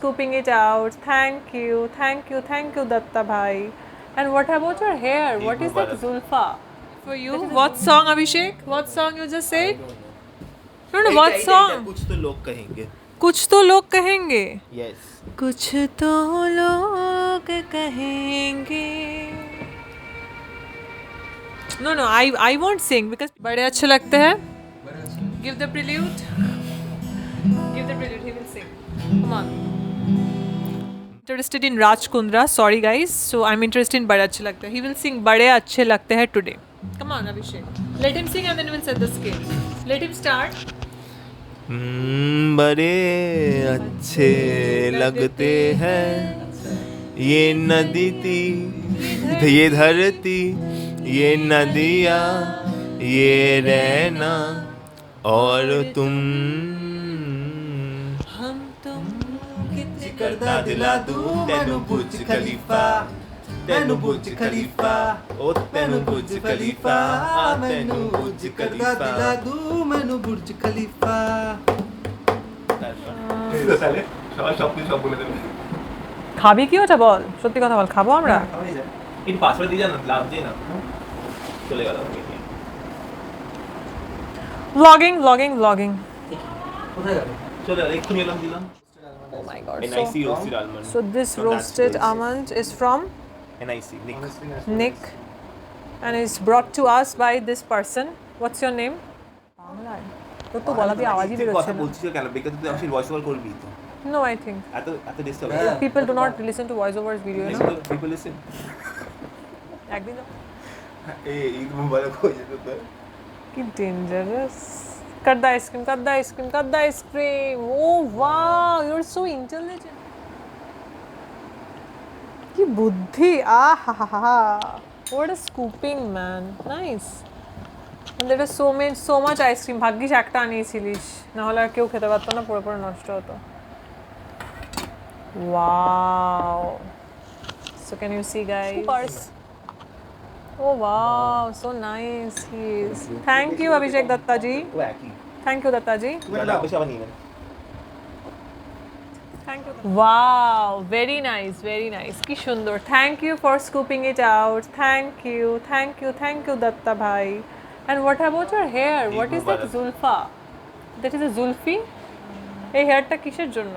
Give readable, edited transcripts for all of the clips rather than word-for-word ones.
Scooping it out. Thank you, Datta bhai. And what about your hair? What is that Zulfa? For you, what song, Abhishek? What song you just said? No, what song? कुछ तो लोग कहेंगे. कुछ तो लोग कहेंगे. Yes. कुछ तो लोग कहेंगे. No, I won't sing because बड़े अच्छे लगते हैं. Give the prelude. Give the prelude. He will sing. Come on. Interested in Raj Kundra. Sorry guys. So I'm interested in बड़े अच्छे लगते हैं. He will sing बड़े अच्छे लगते हैं today. Come on, Abhishek. Let him sing and then we'll set the scale. Let him start. बड़े अच्छे लगते हैं ये नदी थी, ये धरती, ये नदिया, ये रहना और तुम. हम तुम कितने करदा दिला दूं तेनू बुर्ज खलीफा, तेनू बुर्ज खलीफा, ओ तेनू बुर्ज खलीफा, तेनू बुर्ज करदा दिला खलीफा. दूं मैनू बुर्ज खलीफा. তাহলে সবাই সবকিছু সব বলে দেবে. খাবি কি ওটা বল, সত্যি কথা বল, খাবো আমরা? কিন্তু পাসওয়ার্ড দিয়ে জানো লাভ দিয়ে না চলে গেল. Vlogging. কোথায় গেল? চলে গেল একটু মেলাম দিলাম. Oh my god. NIC roasted almond. So this From roasted Natural almond is from NIC Nick. Nick and is brought to us by this person. What's your name? বাংলায় তোর তো গলা দিয়ে আওয়াজই বের হচ্ছে কথা না. বলছিস কেন? বিকজ তুই আমার ভয়েস ওভার করবি তো. No, I think এত disturb. people do not listen to voice overs video, you know. People listen. একদিন এই ঈদ মুবারক হয়ে যেত তো. কি dangerous. Cut the ice cream. Oh wow, you're so intelligent. কি বুদ্ধি. What a scooping, man. Nice. And there is so much ice cream. ভাগ্যিস একটা আনিয়েছিলিস, না হলে আর কেউ খেতে পারতো না, পুরো নষ্ট হতো. Wow. So can you see, guys? Oh wow, so nice he is. Thank you, Abhishek Datta ji. ও একই. Thank you, Datta ji. লাগবে সবাই নিয়ে নেন. Thank you. Wow, very nice. Ki shundor. Thank you for scooping it out. Thank you, Datta bhai. And what about your hair? What is that Zulfa? That is a Zulfi? এই হেয়ারটা কিসের জন্য?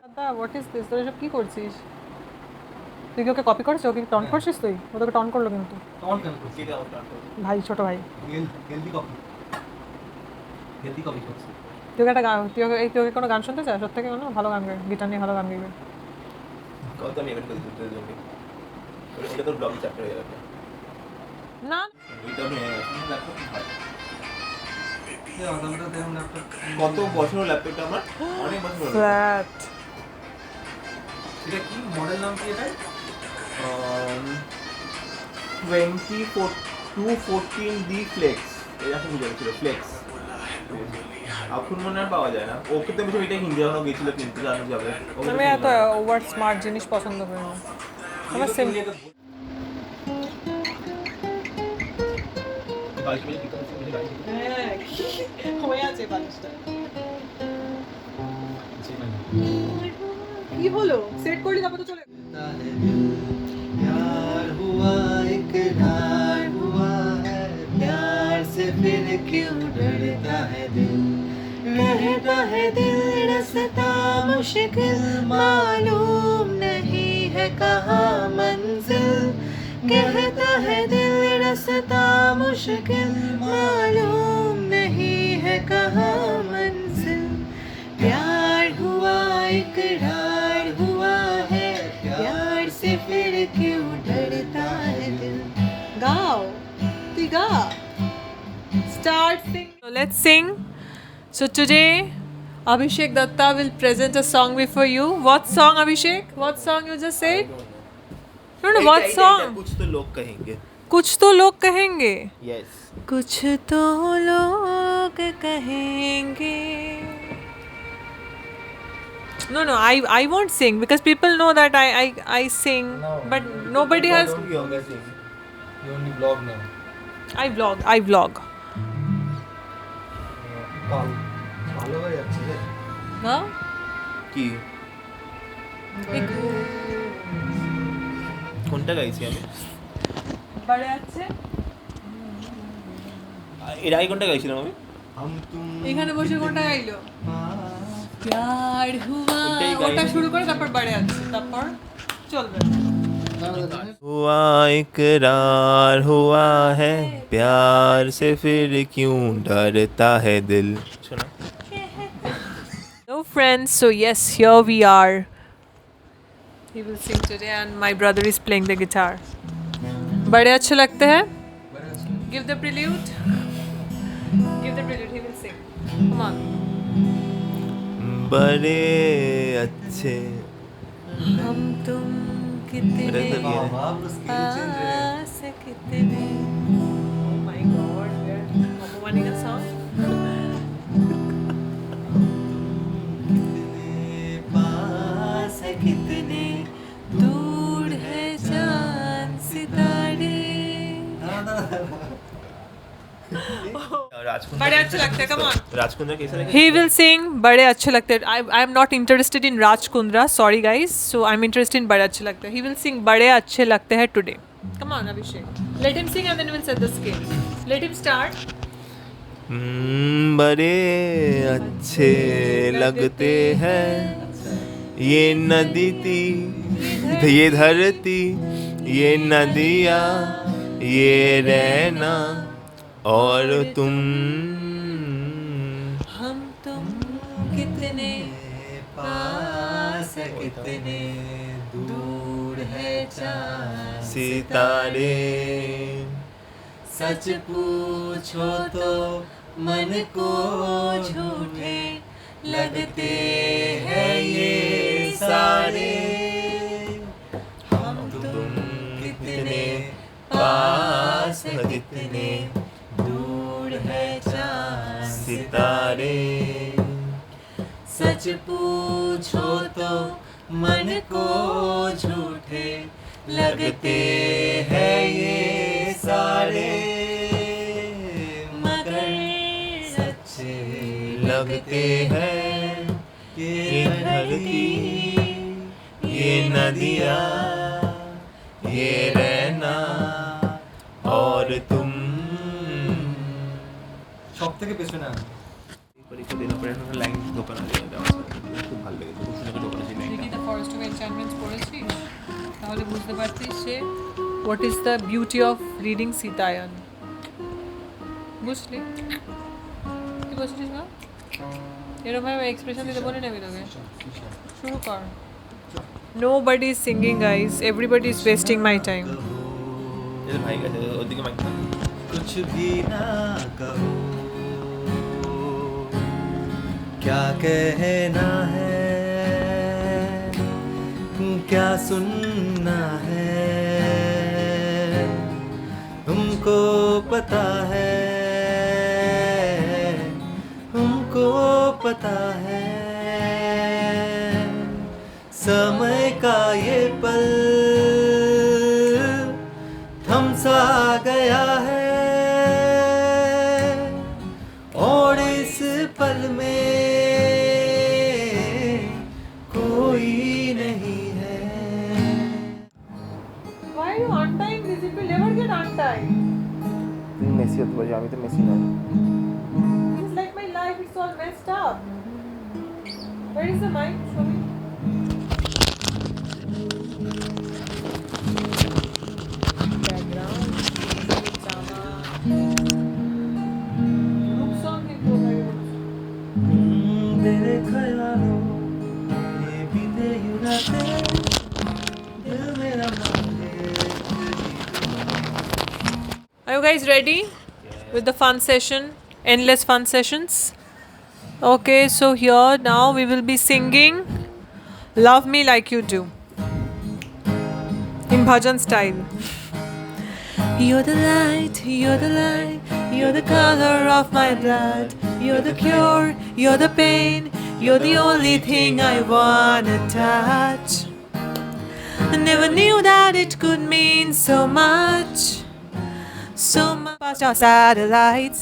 দাদা, what is this? তুই সব কি করছিস? তুই কি ওকে কপি করছিস? ওকে টন করছিস তুই? ও তোকে টন করলো কিন্তু. টন কেন করছিস? এটা আউট আউট. ভাই, ছোট ভাই. হেলদি কপি করছিস. তুই ওকে কোনো গান শুনতে চাস? ওর থেকে কোনো ভালো গান গায়, গিটার নিয়ে ভালো গান গাইবে. কত আমি এভেন্ট করে দিতে জন্য. ওটা তো ব্লগ চ্যাপ্টার হয়ে যাবে. না, ওইটা আমি এই আদালটা দেন ল্যাপটপ. কত বছর ল্যাপটপটা আমার? অনেক বছর হলো. ফ্ল্যাট. এটা কি মডেল নাম কি এটা? 214D Flex. এরকম বুঝা ছিল ফ্লেক্স. এখন মনে আর পাওয়া যায় না. ওকে তো আমি এটা হিন্দি ভাষা গেছিল কিনতে জানো যাবে. আমি এত ওভার স্মার্ট জিনিস পছন্দ করি না. আমার সিম্পল. হয়ে আছে বালিশটা. কি হলো? সেট করলি তারপর তো চলে. प्यार हुआ इकरार हुआ है, प्यार से फिर क्यों डरता है दिल, रहता है दिल रास्ता मुश्किल, मालूम नहीं है कहाँ मंजिल, कहता है दिल रास्ता मुश्किल, मालूम नहीं है कहाँ मंजिल, प्यार हुआ इकरार हुआ है, प्यार से फिर क्यों डरता है दिल. Gao. তুই গা. Start sing. So let's sing. So today Abhishek Datta will present a song before you. What song, Abhishek? What song you just said? No, what song? कुछ तो लोग कहेंगे. कुछ तो लोग कहेंगे. Yes. कुछ तो लोग कहेंगे. No, I won't sing because people know that I sing, No, but nobody has. Don't be always saying. You only blog now. I vlog. ভালো হয়ে যাচ্ছে রে. Huh? কি কোনটা গাইছি আমি? बड़े अच्छे এর আগে কোনটা গাইছিলাম আমি? हम तुम এখানে বসে কোনটা গাইলো? प्यार हुआ ওটাই গাইনি। ওটা শুরু করে তারপর बड़े अच्छे তারপর চলবে हुआ इकरार हुआ है प्यार से फिर क्यों डरता है दिल सुना Hello friends, so yes, here we are. He will sing today and my brother is playing the guitar. बड़े अच्छे लगते हैं? Give the prelude. Give the prelude, he will sing. Come on. बड़े अच्छे हम तुम कितने Brother, वाह वाह आपका स्केल चेंज है पास कितने Oh my god, we are performing a song. कितने पास है कितने दूर है चांद सितारे बड़े अच्छे लगते हैं, come on. राजकुंद्रा कैसा लगा? He will sing बड़े अच्छे लगते हैं. I am not interested in Raj Kundra, sorry guys. So I'm interested in बड़े अच्छे लगते हैं. He will sing बड़े अच्छे लगते हैं today. Come on Abhishek. Let him sing and then we'll set the scale. Let him start. बड़े अच्छे लगते हैं ये नदी थी ये धरती ये नदिया ये रहना और तुम हम तुम कितने पास है कितने दूर है चांद सितारे सच पूछो तो मन को झूठे लगते हैं ये सारे हम तुम कितने पास है कितने दूर है चांद सितारे सच पूछो तो मन को झूठे लगते हैं ये सारे मगर सच्चे लगते हैं ये धरती ये नदिया ये रहना और तुम সব থেকে পেছনে আনো পরীক্ষা দিলে পরে একটা লাইন দোকান আছে খুব ভালো লেগেছে খুব সুন্দর দোকান আছে দেখি দ্য ফরেস্ট অফ এনচ্যান্টমেন্টস পড়েছিস তাহলে বুঝতে পারতিস সে what is the beauty of reading Sitayan বুঝলি কি বলছিস না এরকম ভাবে এক্সপ্রেশন দিতে বলি না আমি তোকে শুরু কর Nobody is singing guys everybody is wasting my time এর ভাই কাছে ওদিকে মাইক না कुछ भी ना कहो क्या कहना है क्या सुनना है तुमको पता है तुमको पता है समय का ये पल थम सा गया है और इस पल में कोई नहीं है Why are you untying this? It will never get untied. তুমি মেসি হতে পারো আমি তো মেসি নই It's like my life, it's all messed up. Where is the mic? Show me. Background. Pajama. Group song है तो भाई तेरे ख्यालों ये बीते यूं रातें दिल मेरा मांगे Are you guys ready with the fun session? Endless fun sessions? Okay, so here now we will be singing Love Me Like You Do in bhajan style. You're the light, you're the light, you're the color of my blood. You're the cure, you're the pain, you're the only thing I wanna touch. I never knew that it could mean so much. So much past our satellites.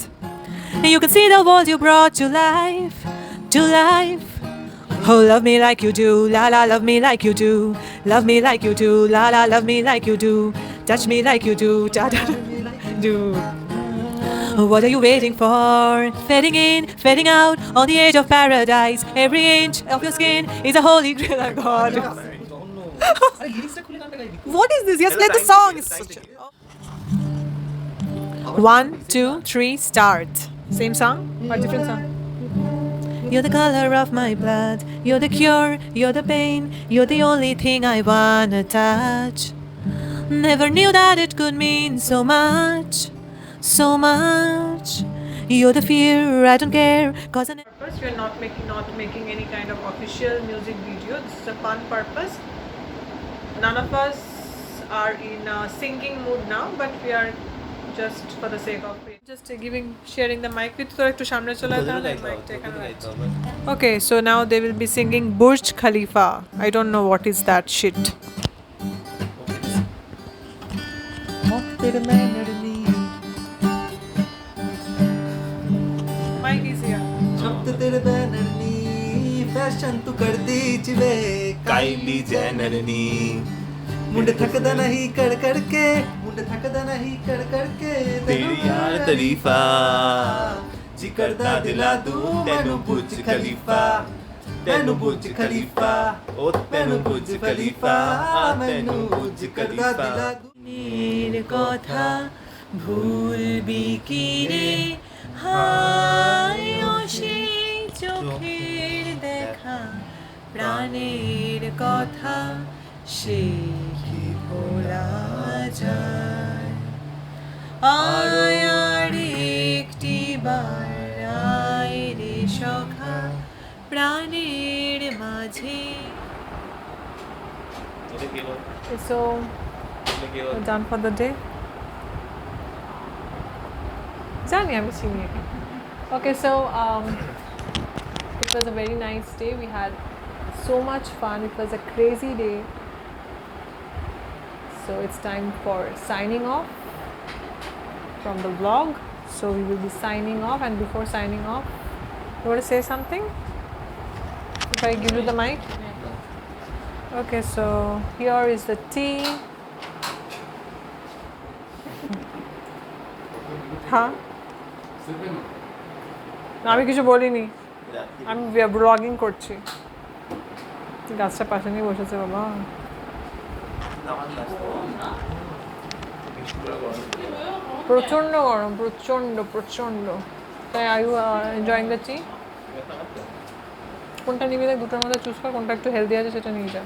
And you can see the world you brought to life, to life. Oh, love me like you do, la la, love me like you do. Love me like you do, la la, love me like you do. Touch me like you do, da da do. What are you waiting for? Fading in, fading out, on the edge of paradise. Every inch of your skin is a holy grail of God. আরে লিরিক্সটা খুলে গানটা গাইবি What is this? Yes, play the song. It's such a... 1, 2, 3, start. Same song or different song? You're the color of my blood. You're the cure. You're the pain. You're the only thing I wanna touch. Never knew that it could mean so much. So much. You're the fear. I don't care. Cause I purpose. We're not making any kind of official music video. This is a fun purpose. None of us are in a singing mood now, but we are just for the sake of it. Just sharing the mic with you. To shamne chola jao, mic ekhane rachhi. Okay, so now they will be singing Burj Khalifa. I don't know what is that shit. Mic is here. ਛੱਤ ਤੇਰੇ banner ਨੀ fashion ਤੂੰ ਕਰਦੀ ਜਿਵੇਂ ਕਾਈਲੀ Jenner ਨੀ ਮੁੰਡੇ ਥੱਕਦਾ ਨਹੀਂ ਕੜ ਕੜ ਕੇ ਮੁੰਡੇ ਥੱਕਦਾ ਨਹੀਂ ਕੜ ਕੜ ਕੇ ਤੇਰੀ ਯਾਰ ਤਾਰੀਫਾਂ ਜੀ ਕਰਦਾ ਦਿਲਾ ਦੂੰ ਤੈਨੂੰ ਬੁਰਜ ਖਲੀਫਾ ਤੈਨੂੰ ਬੁਰਜ ਖਲੀਫਾ ਉਹ ਤੈਨੂੰ ਬੁਰਜ ਖਲੀਫਾ ਤੈਨੂੰ ਬੁਰਜ ਖਲੀਫਾ নীর কথা ভুলবি কি রে হায় ও সেই চোখের দেখা প্রাণের কথা সে কি ভোলা যায় আয় আর একটি বার আয় রে সখা প্রাণের মাঝে So we're done for the day. Jani, I'm seeing you. Okay, so it was a very nice day. We had so much fun. It was a crazy day. So it's time for signing off from the vlog. So we will be signing off, and before signing off, you want to say something? If I give you the mic? Okay, so here is the tea. হ্যাঁ আমি কিছু বলিনি আমি blogging করছি গাছটা পাশে নিয়ে বসেছে বাবা প্রচণ্ড গরম প্রচণ্ড তাই আর ইউ এনজয়িং দ্য টি কোনটা নিবি দেখ দুটোর মধ্যে চুজ কর কোনটা একটু হেলদি আছে সেটা নিয়ে যা